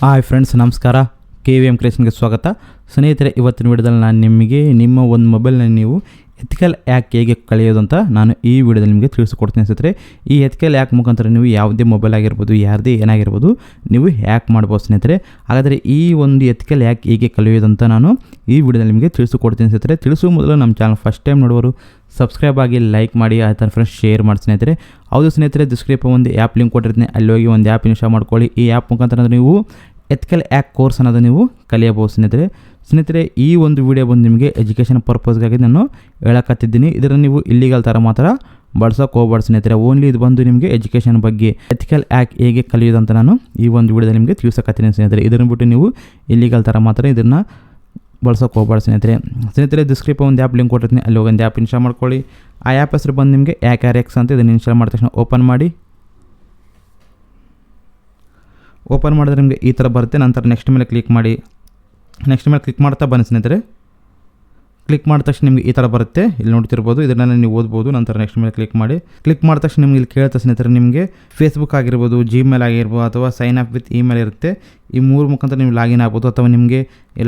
Hi friends, ನಮಸ್ಕಾರ. KVM ಕ್ರಿಯೇಷನ್ಗೆ ಸ್ವಾಗತ. ಸ್ನೇಹಿತರೆ, ಇವತ್ತಿನ ವಿಡಿಯೋದಲ್ಲಿ ನಾನು ನಿಮಗೆ ನಿಮ್ಮ ಒಂದು ಮೊಬೈಲ್ನಲ್ಲಿ ನೀವು ಎಥಿಕಲ್ ಹ್ಯಾಕ್ ಹೇಗೆ ಕಳೆಯೋದು ಅಂತ ನಾನು ಈ ವಿಡಿಯೋದಲ್ಲಿ ನಿಮಗೆ ತಿಳಿಸಿಕೊಡ್ತೀನಿ. ಸ್ನೇಹಿತರೆ, ಈ ಎಥಿಕಲ್ ಹ್ಯಾಕ್ ಮುಖಾಂತರ ನೀವು ಯಾವುದೇ ಮೊಬೈಲ್ ಆಗಿರ್ಬೋದು, ಯಾರದೇ ಏನಾಗಿರ್ಬೋದು, ನೀವು ಹ್ಯಾಕ್ ಮಾಡ್ಬೋದು ಸ್ನೇಹಿತರೆ. ಹಾಗಾದರೆ ಈ ಒಂದು ಎಥಿಕಲ್ ಹ್ಯಾಕ್ ಹೇಗೆ ಕಲಿಯೋದು ಅಂತ ನಾನು ಈ ವಿಡಿಯೋದಲ್ಲಿ ನಿಮಗೆ ತಿಳಿಸಿಕೊಡ್ತೀನಿ ಸ್ನೇಹಿತರೆ. ತಿಳಿಸುವ ಮೊದಲು ನಮ್ಮ ಚಾನಲ್ ಫಸ್ಟ್ ಟೈಮ್ ನೋಡುವರು ಸಬ್ಸ್ಕ್ರೈಬ್ ಆಗಿ, ಲೈಕ್ ಮಾಡಿ, ಆಯ್ತು ಫ್ರೆಂಡ್ಸ್ ಶೇರ್ ಮಾಡಿ ಸ್ನೇಹಿತರೆ. ಹೌದು ಸ್ನೇಹಿತರೆ, ಡಿಸ್ಕ್ರಿಪ್ಷನ್ ಒಂದು ಆ್ಯಪ್ ಲಿಂಕ್ ಕೊಟ್ಟಿರ್ತೀನಿ, ಅಲ್ಲಿ ಹೋಗಿ ಒಂದು ಆ್ಯಪ್ ಇನ್ಸ್ಟಾಲ್ ಮಾಡ್ಕೊಳ್ಳಿ. ಈ ಆ್ಯಪ್ ಮುಖಾಂತರ ನೀವು ಎಥಿಕಲ್ ಹ್ಯಾಕ್ ಕೋರ್ಸ್ ಅನ್ನೋದು ನೀವು ಕಲಿಯಬಹುದು ಸ್ನೇಹಿತರೆ. ಈ ಒಂದು ವಿಡಿಯೋ ಬಂದು ನಿಮಗೆ ಎಜುಕೇಷನ್ ಪರ್ಪಸ್ಗಾಗಿ ನಾನು ಹೇಳಕತ್ತಿದ್ದೀನಿ. ಇದನ್ನು ನೀವು ಇಲ್ಲಿಗಲ್ ಥರ ಮಾತ್ರ ಬಳಸೋಕೆ ಹೋಗ್ಬಾರ್ದು ಸ್ನೇಹಿತರೆ. ಓನ್ಲಿ ಇದು ಬಂದು ನಿಮಗೆ ಎಜುಕೇಷನ್ ಬಗ್ಗೆ ಎಥಿಕಲ್ ಹ್ಯಾಕ್ ಹೇಗೆ ಕಲಿಯೋದು ಅಂತ ನಾನು ಈ ಒಂದು ವಿಡಿಯೋದಲ್ಲಿ ನಿಮಗೆ ತಿಳಿಸಕತ್ತೀನಿ ಸ್ನೇಹಿತರೆ. ಇದನ್ನು ಬಿಟ್ಟು ನೀವು ಇಲ್ಲಿಗಲ್ ಥರ ಮಾತ್ರ ಇದನ್ನು ಬಳಸೋಕೆ ಹೋಗ್ಬಾರ್ದು ಸ್ನೇಹಿತರೆ. ಡಿಸ್ಕ್ರಿಪ್ಷನ್ ಒಂದು ಆ್ಯಪ್ ಲಿಂಕ್ ಕೊಟ್ಟಿರ್ತೀನಿ, ಅಲ್ಲಿ ಹೋಗಿ ಒಂದು ಆ್ಯಪ್ ಇನ್ಸ್ಟಾಲ್ ಮಾಡ್ಕೊಳ್ಳಿ. ಆ ಆ್ಯಪ್ ಹೆಸರು ಬಂದು ನಿಮಗೆ Hijacking ಅಂತ. ಇದನ್ನು ಇನ್ಸ್ಟಾಲ್ ಮಾಡಿದ ತಕ್ಷಣ ಓಪನ್ ಮಾಡಿದ್ರೆ ನಿಮಗೆ ಈ ಥರ ಬರುತ್ತೆ. ನಂತರ ನೆಕ್ಸ್ಟ್ ಮೇಲೆ ಕ್ಲಿಕ್ ಮಾಡಿ. ನೆಕ್ಸ್ಟ್ ಮೇಲೆ ಕ್ಲಿಕ್ ಮಾಡ್ತಾ ಬನ್ನಿ ಸ್ನೇಹಿತರೆ. ಕ್ಲಿಕ್ ಮಾಡಿದ ತಕ್ಷಣ ನಿಮಗೆ ಈ ಥರ ಬರುತ್ತೆ, ಇಲ್ಲಿ ನೋಡ್ತಿರ್ಬೋದು. ಇದನ್ನು ನೀವು ಓದ್ಬೋದು. ನಂತರ ನೆಕ್ಸ್ಟ್ ಮೇಲೆ ಕ್ಲಿಕ್ ಮಾಡಿ. ಕ್ಲಿಕ್ ಮಾಡಿದ ತಕ್ಷಣ ನಿಮಗೆ ಇಲ್ಲಿ ಕೇಳ್ತಾ ಸ್ನೇಹಿತರೆ, ನಿಮಗೆ ಫೇಸ್ಬುಕ್ ಆಗಿರ್ಬೋದು, Gmail ಆಗಿರ್ಬೋದು, ಅಥವಾ ಸೈನ್ ಅಪ್ ವಿತ್ ಇಮೇಲ್ ಇರುತ್ತೆ. ಈ ಮೂರು ಮುಖಾಂತರ ನೀವು ಲಾಗಿನ್ ಆಗ್ಬೋದು. ಅಥವಾ ನಿಮಗೆ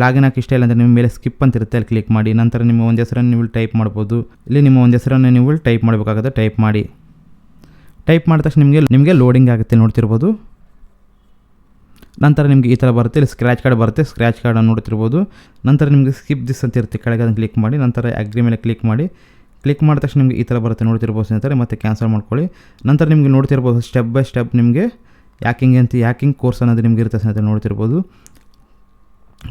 ಲಾಗಿನ್ ಹಾಕಿ ಇಷ್ಟ ಇಲ್ಲ ಅಂದರೆ ನಿಮ್ಮ ಮೇಲೆ ಸ್ಕಿಪ್ ಅಂತ ಇರುತ್ತೆ, ಅಲ್ಲಿ ಕ್ಲಿಕ್ ಮಾಡಿ. ನಂತರ ನಿಮ್ಮ ಒಂದು ಹೆಸರನ್ನು ನೀವು ಟೈಪ್ ಮಾಡ್ಬೋದು. ಇಲ್ಲಿ ನಿಮ್ಮ ಒಂದು ಹೆಸರನ್ನು ನೀವು ಟೈಪ್ ಮಾಡಬೇಕಾಗುತ್ತೆ. ಟೈಪ್ ಮಾಡಿದ ತಕ್ಷಣ ನಿಮಗೆ ಲೋಡಿಂಗ್ ಆಗುತ್ತೆ, ನೋಡ್ತಿರ್ಬೋದು. ನಂತರ ನಿಮಗೆ ಈ ಥರ ಬರುತ್ತೆ, ಇಲ್ಲಿ ಸ್ಕ್ರ್ಯಾಚ್ ಕಾರ್ಡ್ ಬರುತ್ತೆ. ಸ್ಕ್ರ್ಯಾಚ್ ಕಾರ್ಡನ್ನು ನೋಡ್ತಿರ್ಬೋದು. ನಂತರ ನಿಮಗೆ ಸ್ಕಿಪ್ ದಿಸ್ ಅಂತ ಇರುತ್ತೆ, ಕೆಳಗೆ ಅದನ್ನು ಕ್ಲಿಕ್ ಮಾಡಿ. ನಂತರ ಅಗ್ರಿ ಮೇಲೆ ಕ್ಲಿಕ್ ಮಾಡಿ. ಕ್ಲಿಕ್ ಮಾಡಿದ ತಕ್ಷಣ ನಿಮಗೆ ಈ ಥರ ಬರುತ್ತೆ, ನೋಡ್ತಿರ್ಬೋದು ಸ್ನೇಹಿತರೆ. ಮತ್ತು ಕ್ಯಾನ್ಸಲ್ ಮಾಡ್ಕೊಳ್ಳಿ. ನಂತರ ನಿಮಗೆ ನೋಡ್ತಿರ್ಬೋದು ಸ್ಟೆಪ್ ಬೈ ಸ್ಟೆಪ್ ನಿಮಗೆ ಹ್ಯಾಕಿಂಗ್ ಕೋರ್ಸ್ ಅನ್ನೋದು ನಿಮಗೆ ಇರುತ್ತೆ ಸ್ನೇಹಿತರೆ, ನೋಡ್ತಿರ್ಬೋದು.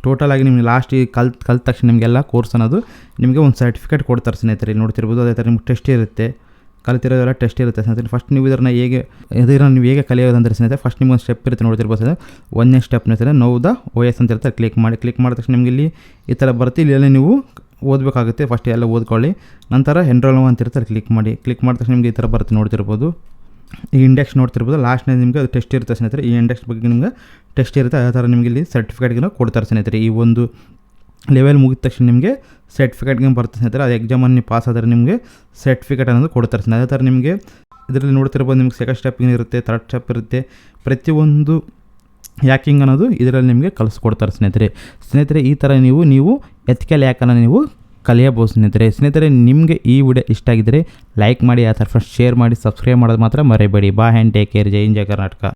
ಟೋಟಲ್ ಆಗಿ ನಿಮಗೆ ಲಾಸ್ಟ್ ಕಲ್ತ ತಕ್ಷಣ ನಿಮಗೆಲ್ಲ ಕೋರ್ಸ್ ಅನ್ನೋದು ನಿಮಗೆ ಒಂದು ಸರ್ಟಿಫಿಕೇಟ್ ಕೊಡ್ತಾರೆ ಸ್ನೇಹಿತರೆ, ಇಲ್ಲಿ ನೋಡ್ತಿರ್ಬೋದು. ಅದೇ ಥರ ನಿಮ್ಗೆ ಟೆಸ್ಟ್ ಇರುತ್ತೆ, ಕಲಿತಿರೋದೆಲ್ಲ ಟೆಸ್ಟ್ ಇರುತ್ತೆ ಸ್ನೇಹಿತರೆ. ಫಸ್ಟ್ ನೀವು ಇದನ್ನು ಹೇಗೆ ಕಲಿಯೋದಂದರೆ ಸ್ನೇಹಿತರೆ, ಫಸ್ಟ್ ನಿಮ್ಗೆ ಒಂದು ಸ್ಟೆಪ್ ಇರುತ್ತೆ, ನೋಡ್ತಿರ್ಬೋದು ಸ್ನೇಹಿತರೆ. ಒಂದನೇ ಸ್ಟೆಪ್ ಸ್ನೇಹಿತರೆ ನೋ ದ OS ಅಂತ ಇರುತ್ತೆ, ಕ್ಲಿಕ್ ಮಾಡಿದ ತಕ್ಷಣ ನಿಮಗೆ ಇಲ್ಲಿ ಈ ಥರ ಬರುತ್ತೆ. ಇಲ್ಲೆಲ್ಲ ನೀವು ಓದಬೇಕಾಗುತ್ತೆ. ಫಸ್ಟ್ ಎಲ್ಲ ಓದ್ಕೊಳ್ಳಿ. ನಂತರ ಎನ್ರೋಲ್ ಅಂತ ಇರುತ್ತೆ, ಅಲ್ಲಿ ಕ್ಲಿಕ್ ಮಾಡಿದ ತಕ್ಷಣ ನಿಮಗೆ ಈ ಥರ ಬರುತ್ತೆ, ನೋಡ್ತಿರ್ಬೋದು. ಈ ಇಂಡೆಕ್ಸ್ ನೋಡ್ತಿರ್ಬೋದು. ಲಾಸ್ಟ್ನಲ್ಲಿ ನಿಮಗೆ ಅದು ಟೆಸ್ಟ್ ಇರುತ್ತೆ ಸ್ನೇಹಿತರೆ. ಈ ಇಂಡೆಕ್ಸ್ ಬಗ್ಗೆ ನಿಮ್ಗೆ ಟೆಸ್ಟ್ ಇರುತ್ತೆ. ಅದೇ ಥರ ನಿಮಗೆ ಇಲ್ಲಿ ಸರ್ಟಿಫಿಕೇಟ್ಗೆ ಕೊಡ್ತಾರೆ ಸ್ನೇಹಿತರೆ. ಈ ಒಂದು ಲೆವೆಲ್ ಮುಗಿದ ತಕ್ಷಣ ನಿಮಗೆ ಸರ್ಟಿಫಿಕೇಟ್ಗೆ ಬರುತ್ತೆ ಸ್ನೇಹಿತರೆ. ಅದು ಎಕ್ಸಾಮನ್ನು ನೀವು ಪಾಸ್ ಆದರೆ ನಿಮಗೆ ಸರ್ಟಿಫಿಕೇಟ್ ಅನ್ನೋದು ಕೊಡ್ತಾರೆ ಸ್ನೇಹಿತರೆ. ಅದೇ ಥರ ನಿಮಗೆ ಇದರಲ್ಲಿ ನೋಡ್ತಿರ್ಬೋದು, ನಿಮಗೆ ಸೆಕೆಂಡ್ ಸ್ಟೆಪ್ ಇರುತ್ತೆ, ಥರ್ಡ್ ಸ್ಟೆಪ್ ಇರುತ್ತೆ. ಪ್ರತಿಯೊಂದು ಹ್ಯಾಕಿಂಗ್ ಅನ್ನೋದು ಇದರಲ್ಲಿ ನಿಮಗೆ ಕಲಿಸ್ಕೊಡ್ತಾರೆ ಸ್ನೇಹಿತರೆ. ಈ ಥರ ನೀವು ಎಥಿಕಲ್ ಹ್ಯಾಕನ್ನು ನೀವು ಕಲಿಯಬಹುದು ಸ್ನೇಹಿತರೆ. ನಿಮಗೆ ಈ ವಿಡಿಯೋ ಇಷ್ಟ ಆಗಿದ್ದರೆ ಲೈಕ್ ಮಾಡಿ, ಆ ಥರ ಫಸ್ಟ್ ಶೇರ್ ಮಾಡಿ, ಸಬ್ಸ್ಕ್ರೈಬ್ ಮಾಡೋದು ಮಾತ್ರ ಮರಿಬೇಡಿ. ಬಾ ಹ್ಯಾಂಡ್ ಟೇಕ್ ಕೇರ್. ಜೈ ಹಿಂದ್, ಜೈ ಕರ್ನಾಟಕ.